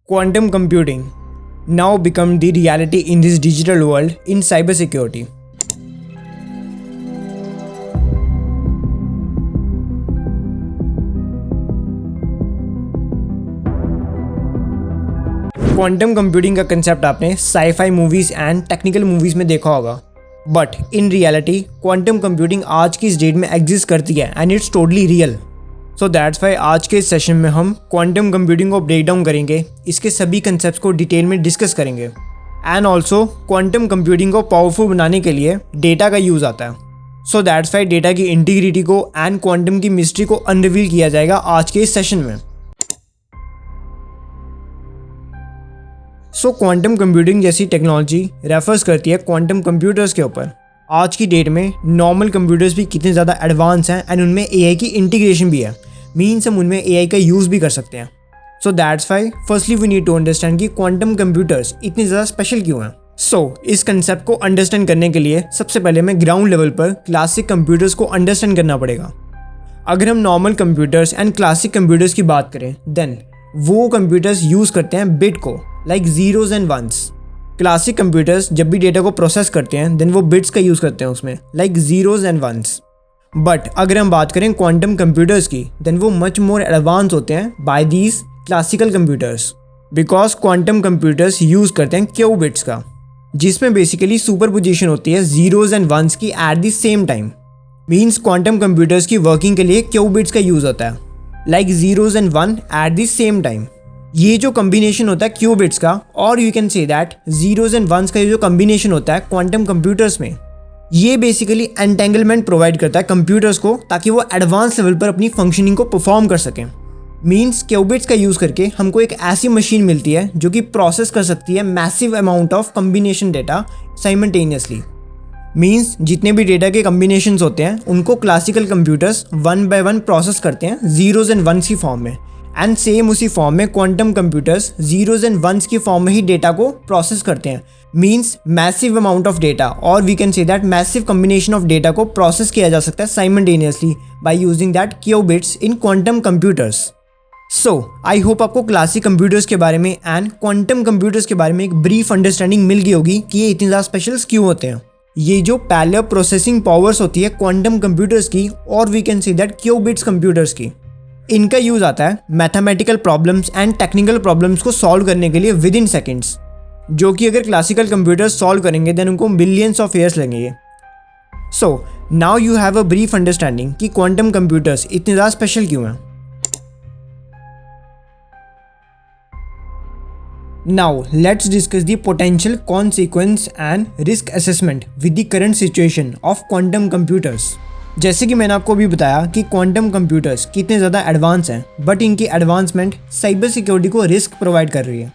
Quantum computing now become the reality in this digital world in cybersecurity. Quantum computing का concept आपने sci-fi movies and technical movies में देखा होगा, but in reality quantum computing आज की इस date में एग्जिस्ट करती है and it's totally real. So that's why आज के इस सेशन में हम क्वांटम कंप्यूटिंग को ब्रेक डाउन करेंगे, इसके सभी कंसेप्ट्स को डिटेल में डिस्कस करेंगे. एंड ऑल्सो क्वांटम कंप्यूटिंग को पावरफुल बनाने के लिए डेटा का यूज़ आता है. सो दैट्स वाई डेटा की इंटीग्रिटी को एंड क्वांटम की मिस्ट्री को अनरिवील किया जाएगा आज के इस सेशन में. सो क्वांटम कंप्यूटिंग जैसी टेक्नोलॉजी रेफर्स करती है क्वांटम कंप्यूटर्स के ऊपर. आज की डेट में नॉर्मल कंप्यूटर्स भी कितने ज़्यादा एडवांस हैं एंड उनमें एआई की इंटीग्रेशन भी है. मीन्स हम उनमें एआई का यूज़ भी कर सकते हैं. So that's why firstly we need to understand कि क्वांटम कंप्यूटर्स इतने ज़्यादा स्पेशल क्यों हैं. सो इस कंसेप्ट को अंडरस्टैंड करने के लिए सबसे पहले हमें ग्राउंड लेवल पर क्लासिक कंप्यूटर्स को अंडरस्टैंड करना पड़ेगा. अगर हम normal computers and classic computers की बात करें देन वो कंप्यूटर्स यूज़ करते हैं बिट को, like zeros and ones. Classic computers जब भी डेटा को प्रोसेस करते हैं देन वो बिट्स का यूज़ करते हैं उसमें, like zeros and ones. But अगर हम बात करें क्वांटम कंप्यूटर्स की देन वो मच मोर एडवांस होते हैं by these classical computers, because quantum computers use करते हैं क्यूबिट्स का, जिसमें बेसिकली सुपरपोजिशन होती है ज़ीरोज़ एंड वंस की at the same time. Means quantum computers की वर्किंग के लिए क्यूबिट्स का यूज़ होता है, like zeros and one at the same time. ये जो कम्बिनेशन होता है क्यूबिट्स का, और you can say that zeros and ones का ये जो कम्बिनेशन होता है क्वांटम कंप्यूटर्स में, ये बेसिकली एंटेंगलमेंट प्रोवाइड करता है कंप्यूटर्स को ताकि वो एडवांस लेवल पर अपनी फंक्शनिंग को परफॉर्म कर सकें. मीन्स क्यूबिट्स का यूज़ करके हमको एक ऐसी मशीन मिलती है जो कि प्रोसेस कर सकती है massive amount of combination data simultaneously. Means जितने भी डेटा के कम्बिनेशंस होते हैं उनको classical computers one by one process करते हैं ज़ीरोज़ एंड वंस की फॉर्म में, एंड सेम उसी फॉर्म में quantum computers zeros and ones की फॉर्म में ही डेटा को प्रोसेस करते हैं. Means massive amount of data, और we can say that massive combination of data को प्रोसेस किया जा सकता है simultaneously by using that qubits in quantum computers. So I hope आपको क्लासिक कंप्यूटर्स के बारे में एंड क्वांटम कंप्यूटर्स के बारे में एक ब्रीफ अंडरस्टैंडिंग मिल गई होगी कि ये इतने ज़्यादा स्पेशल्स क्यों होते हैं. ये जो पैरेलल प्रोसेसिंग पावर्स होती है क्वांटम कंप्यूटर्स की, और we can say that qubits computers की, इनका यूज़ आता है mathematical problems and technical problems को सॉल्व करने के लिए विद इन सेकेंड्स, जो कि अगर क्लासिकल कंप्यूटर्स सॉल्व करेंगे देन उनको मिलियंस ऑफ ईयर्स लगेंगे. So now you have a brief understanding कि क्वांटम कंप्यूटर्स इतने ज़्यादा स्पेशल क्यों हैं. Now let's discuss the potential consequence and risk assessment with the current situation of quantum computers. जैसे कि मैंने आपको अभी बताया कि क्वांटम कंप्यूटर्स कितने ज़्यादा एडवांस हैं, बट इनकी एडवांसमेंट साइबर सिक्योरिटी को रिस्क प्रोवाइड कर रही है.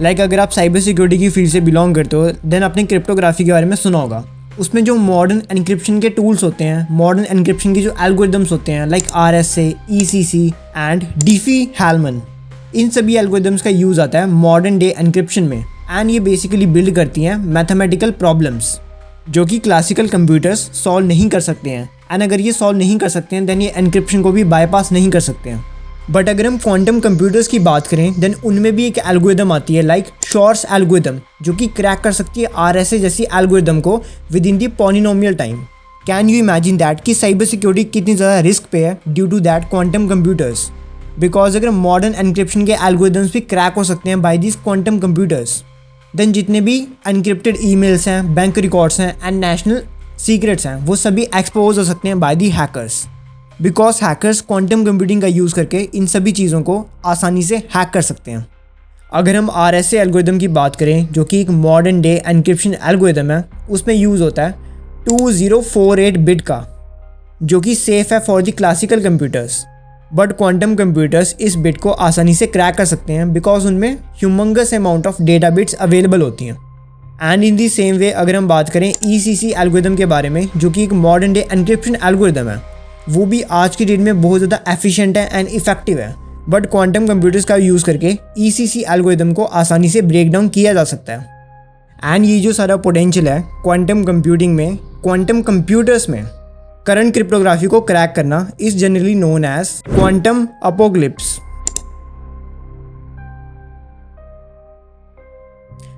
लाइक अगर आप साइबर सिक्योरिटी की फील्ड से बिलोंग करते हो देन आपने क्रिप्टोग्राफी के बारे में सुना होगा. उसमें जो मॉडर्न एनक्रिप्शन के टूल्स होते हैं, मॉडर्न एनक्रिप्शन के जो एल्गोरिदम्स होते हैं, लाइक RSA, ECC एंड डिफी-हेलमन, इन सभी एल्गोरिदम्स का यूज़ आता है मॉडर्न डे एनक्रिप्शन में. एंड ये बेसिकली बिल्ड करती हैं मैथमेटिकल प्रॉब्लम्स जो कि क्लासिकल कंप्यूटर्स सॉल्व नहीं कर सकते हैं. एंड अगर ये सॉल्व नहीं कर सकते हैं देन ये एनक्रिप्शन को भी बाईपास नहीं कर सकते हैं. बट अगर हम क्वांटम कंप्यूटर्स की बात करें देन उनमें भी एक एल्गोरिदम आती है, लाइक शॉर्स एल्गोरिदम, जो कि क्रैक कर सकती है RSA जैसी एल्गोरिदम को within the polynomial time. Can you imagine that कि साइबर सिक्योरिटी कितनी ज़्यादा रिस्क पे है due to that quantum computers. Because अगर मॉडर्न एनक्रिप्शन के एल्गोरिदम्स भी क्रैक हो सकते हैं by this quantum computers then जितने भी एनक्रिप्टेड ईमेल्स हैं, बैंक रिकॉर्ड्स हैं एंड नेशनल सीक्रेट्स हैं वो सभी एक्सपोज हो सकते हैं by the hackers, because hackers quantum computing का यूज़ करके इन सभी चीज़ों को आसानी से हैक कर सकते हैं. अगर हम RSA एल्गोरिदम की बात करें जो कि एक मॉडर्न डे एनक्रिप्शन एल्गोरिदम है, उसमें यूज़ होता है 2048 बिट का, जो कि सेफ़ है for the classical computers. But quantum computers इस बिट को आसानी से क्रैक कर सकते हैं बिकॉज उनमें humongous amount of data bits available होती हैं. And in the same way अगर हम बात करें ECC एल्गोरिदम के बारे में जो कि एक मॉडर्न डे एनक्रिप्शन एल्गोरिदम है, वो भी आज की डेट में बहुत ज़्यादा एफिशिएंट है एंड इफेक्टिव है. बट क्वांटम कंप्यूटर्स का यूज़ करके ECC एल्गोरिदम को आसानी से ब्रेक डाउन किया जा सकता है. एंड ये जो सारा पोटेंशियल है क्वांटम कंप्यूटिंग में, क्वांटम कंप्यूटर्स में करंट क्रिप्टोग्राफी को क्रैक करना is generally known as quantum apocalypse.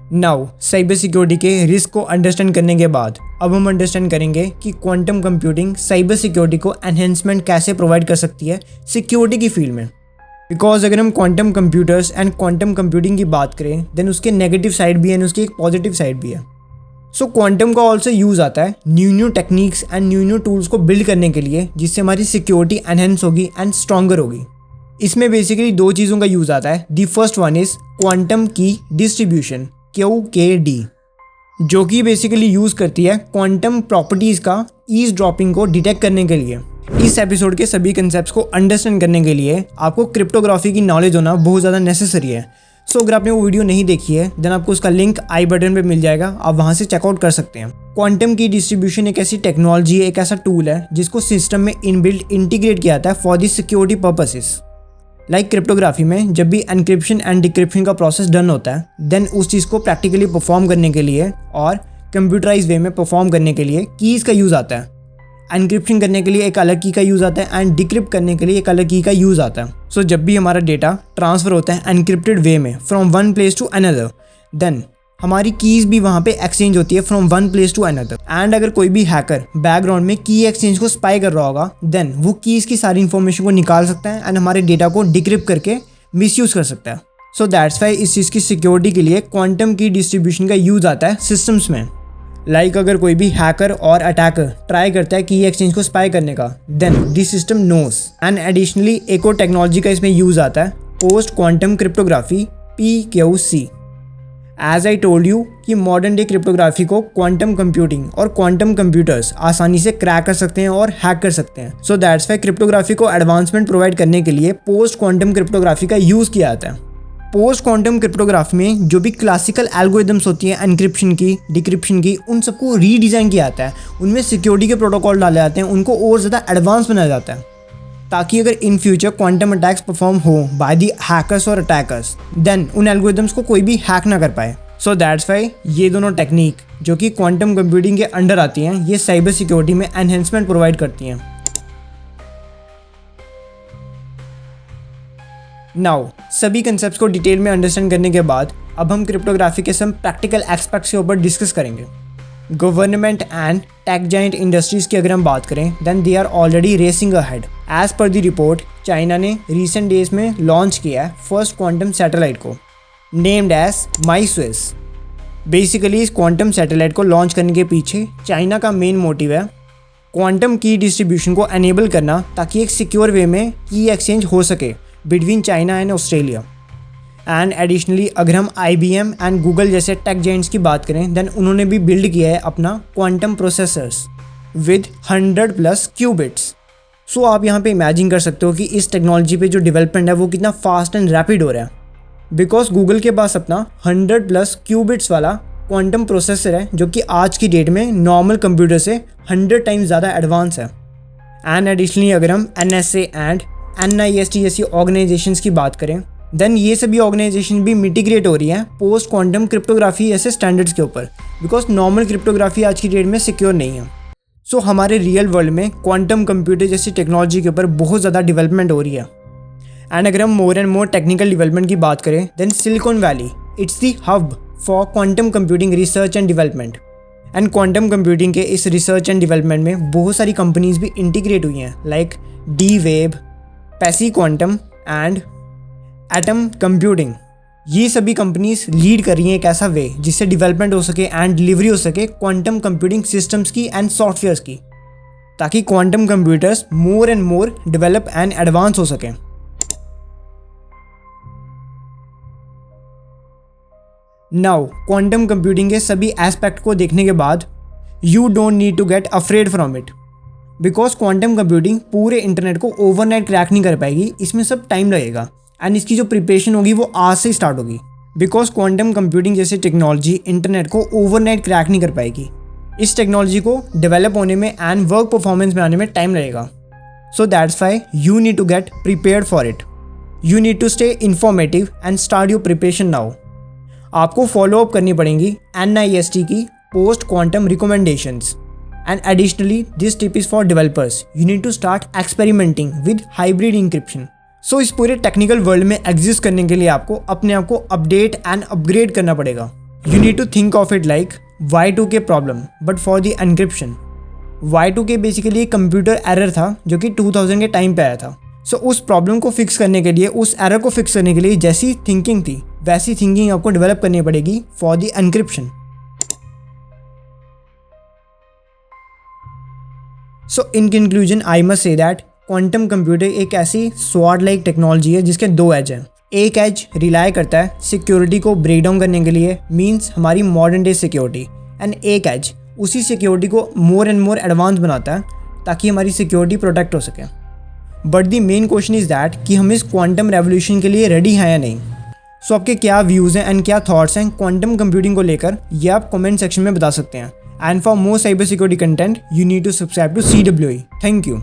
Now cyber security के रिस्क को अंडरस्टैंड करने के बाद अब हम अंडरस्टैंड करेंगे कि क्वांटम कंप्यूटिंग साइबर सिक्योरिटी को एनहेंसमेंट कैसे प्रोवाइड कर सकती है सिक्योरिटी की फील्ड में। बिकॉज अगर हम quantum computers and quantum computing की बात करें देन उसके नेगेटिव साइड भी है एंड उसकी एक पॉजिटिव साइड भी है। सो क्वांटम का ऑल्सो यूज़ आता है new techniques and new tools को बिल्ड करने के लिए, जिससे हमारी सिक्योरिटी एनहेंस होगी एंड स्ट्रॉन्गर होगी। इसमें बेसिकली दो चीज़ों का यूज़ आता है। The first one is quantum key distribution QKD, जो कि बेसिकली यूज़ करती है क्वांटम प्रॉपर्टीज़ का ईज ड्रॉपिंग को डिटेक्ट करने के लिए। इस एपिसोड के सभी कंसेप्ट्स को अंडरस्टैंड करने के लिए आपको क्रिप्टोग्राफी की नॉलेज होना बहुत ज़्यादा नेसेसरी है। सो अगर आपने वो वीडियो नहीं देखी है देन आपको उसका लिंक आई बटन पे मिल जाएगा, आप वहाँ से चेकआउट कर सकते हैं। क्वांटम की डिस्ट्रीब्यूशन एक ऐसी टेक्नोलॉजी है, एक ऐसा टूल है जिसको सिस्टम में इनबिल्ट इंटीग्रेट किया जाता है for the security purposes. Like cryptography में जब भी एनक्रिप्शन एंड डिक्रिप्शन का प्रोसेस डन होता है देन उस चीज़ को प्रैक्टिकली परफॉर्म करने के लिए और कंप्यूटराइज वे में परफॉर्म करने के लिए कीज़ का यूज़ आता है। एनक्रिप्शन करने के लिए एक अलग की का यूज़ आता है एंड डिक्रिप्ट करने के लिए एक अलग की का यूज़ आता है। सो जब भी हमारा डेटा ट्रांसफ़र होता है एनक्रिप्टेड वे में from one place to another then हमारी कीज़ भी वहाँ पे एक्सचेंज होती है from one place to another. And अगर कोई भी हैकर बैकग्राउंड में की एक्सचेंज को स्पाई कर रहा होगा देन वो कीज़ की सारी इन्फॉर्मेशन को निकाल सकता है एंड हमारे डेटा को डिक्रिप्ट करके मिसयूज़ कर सकता है। सो दैट्स वाई इस चीज़ की सिक्योरिटी के लिए क्वांटम की डिस्ट्रीब्यूशन का यूज़ आता है सिस्टम्स में। लाइक अगर कोई भी हैकर और अटैकर ट्राई करता है की एक्सचेंज को स्पाई करने का then this system knows. And additionally एक और टेक्नोलॉजी का इसमें यूज़ आता है post quantum cryptography PQC। As I told you कि मॉडर्न डे क्रिप्टोग्राफी को क्वांटम कंप्यूटिंग और क्वांटम कंप्यूटर्स आसानी से क्रैक कर सकते हैं और हैक कर सकते हैं। सो दैट्स वाई क्रिप्टोग्राफी को एडवांसमेंट प्रोवाइड करने के लिए पोस्ट क्वांटम क्रिप्टोग्राफी का यूज़ किया जाता है। पोस्ट क्वांटम क्रिप्टोग्राफी में जो भी क्लासिकल एल्गोरिदम्स होती हैं एनक्रिप्शन की, डिक्रिप्शन की, उन सबको रीडिज़ाइन किया जाता है। उनमें सिक्योरिटी के प्रोटोकॉल डाले जाते हैं, उनको और ज़्यादा एडवांस बनाया जाता है ताकि अगर in future quantum attacks perform हो बाय दी हैकर्स और अटैकर्स देन उन एल्गोरिदम्स को कोई भी हैक ना कर पाए। सो दैट्स वाई ये दोनों टेक्निक जो कि क्वांटम कंप्यूटिंग के अंडर आती हैं ये साइबर सिक्योरिटी में एनहेंसमेंट प्रोवाइड करती हैं। नाउ सभी कंसेप्ट्स को डिटेल में अंडरस्टैंड करने के बाद अब हम क्रिप्टोग्राफी के सम प्रैक्टिकल एस्पेक्ट्स के ऊपर डिस्कस करेंगे। Government and tech giant industries की अगर हम बात करें then they are already racing ahead. As per the report China ने रिसेंट डेज में लॉन्च किया है फर्स्ट क्वांटम सैटेलाइट को नेम्ड एज माईस्विस। बेसिकली इस क्वांटम सैटेलाइट को लॉन्च करने के पीछे चाइना का मेन मोटिव है क्वांटम की डिस्ट्रीब्यूशन को एनेबल करना ताकि एक सिक्योर वे में की एक्सचेंज हो सके between China and Australia. And additionally अगर हम IBM एंड गूगल जैसे टेक जाइंट्स की बात करें देन उन्होंने भी बिल्ड किया है अपना क्वांटम प्रोसेसर्स विद 100+ क्यूबिट्स। सो आप यहाँ पे इमेजिन कर सकते हो कि इस टेक्नोलॉजी पे जो डेवलपमेंट है वो कितना फास्ट एंड रैपिड हो रहा है। बिकॉज गूगल के पास अपना 100+ क्यूबिट्स वाला क्वांटम प्रोसेसर है जो कि आज की डेट में नॉर्मल कंप्यूटर से 100 टाइम्स ज़्यादा एडवांस है। एंड एडिशनली अगर हम NSA एंड NIST जैसी ऑर्गेनाइजेशंस की बात करें देन ये सभी ऑर्गेनाइजेशन भी मिटिग्रेट हो रही हैं पोस्ट क्वांटम क्रिप्टोग्राफी ऐसे स्टैंडर्ड्स के ऊपर बिकॉज नॉर्मल क्रिप्टोग्राफी आज की डेट में सिक्योर नहीं है। सो हमारे रियल वर्ल्ड में क्वांटम कंप्यूटर जैसी टेक्नोलॉजी के ऊपर बहुत ज़्यादा डेवलपमेंट हो रही है। एंड अगर हम more and more technical development की बात करें then Silicon Valley it's the hub for quantum computing research and development. And quantum computing के इस रिसर्च एंड डेवलपमेंट में बहुत सारी कंपनीज भी इंटीग्रेट हुई हैं like D-Wave, PsiQuantum and Atom Computing. ये सभी कंपनीज लीड कर रही हैं एक ऐसा वे जिससे डेवलपमेंट हो सके एंड डिलीवरी हो सके क्वांटम कंप्यूटिंग सिस्टम्स की एंड सॉफ्टवेयर्स की ताकि quantum computers more and more develop and advance हो सकें। नाउ क्वांटम कंप्यूटिंग के सभी एस्पेक्ट को देखने के बाद you don't need to get afraid from it because quantum computing पूरे इंटरनेट को ओवरनाइट क्रैक नहीं कर पाएगी, इसमें सब टाइम लगेगा एंड इसकी जो प्रिपरेशन होगी वो आज से स्टार्ट होगी बिकॉज क्वांटम कंप्यूटिंग जैसी टेक्नोलॉजी इंटरनेट को ओवरनाइट क्रैक नहीं कर पाएगी। इस टेक्नोलॉजी को डेवलप होने में एंड वर्क परफॉर्मेंस में आने में टाइम लगेगा। So that's why you need to get prepared for it. You need to stay informative and start your preparation now. आपको फॉलो अप करनी पड़ेंगी NIST की post quantum recommendations and additionally this tip is for developers. You need to start experimenting with hybrid encryption. So इस पूरे technical world में exist करने के लिए आपको अपने आप को अपडेट एंड अपग्रेड करना पड़ेगा। You need to think of it like Y2K problem, but for the encryption. Y2K basically एक कंप्यूटर एरर था जो कि 2000 के टाइम पे आया था. सो उस प्रॉब्लम को फिक्स करने के लिए, उस एरर को फिक्स करने के लिए जैसी थिंकिंग थी वैसी थिंकिंग आपको डेवलप करनी पड़ेगी for the encryption. So in conclusion I must say that quantum computer एक ऐसी स्वॉर्ड लाइक टेक्नोलॉजी है जिसके दो एज हैं. एक एज रिलाई करता है सिक्योरिटी को ब्रेक डाउन करने के लिए, मींस हमारी मॉडर्न डे सिक्योरिटी, एंड एक एज उसी सिक्योरिटी को मोर एंड मोर एडवांस बनाता है ताकि हमारी सिक्योरिटी प्रोटेक्ट हो सके. But the main question is that कि हम इस क्वांटम रेवोल्यूशन के लिए रेडी हैं या नहीं. सो आपके क्या व्यूज़ हैं एंड क्या थॉट्स हैं क्वांटम कंप्यूटिंग को लेकर, ये आप कमेंट सेक्शन में बता सकते हैं. And for more cyber security content you need to subscribe to CWE. Thank you.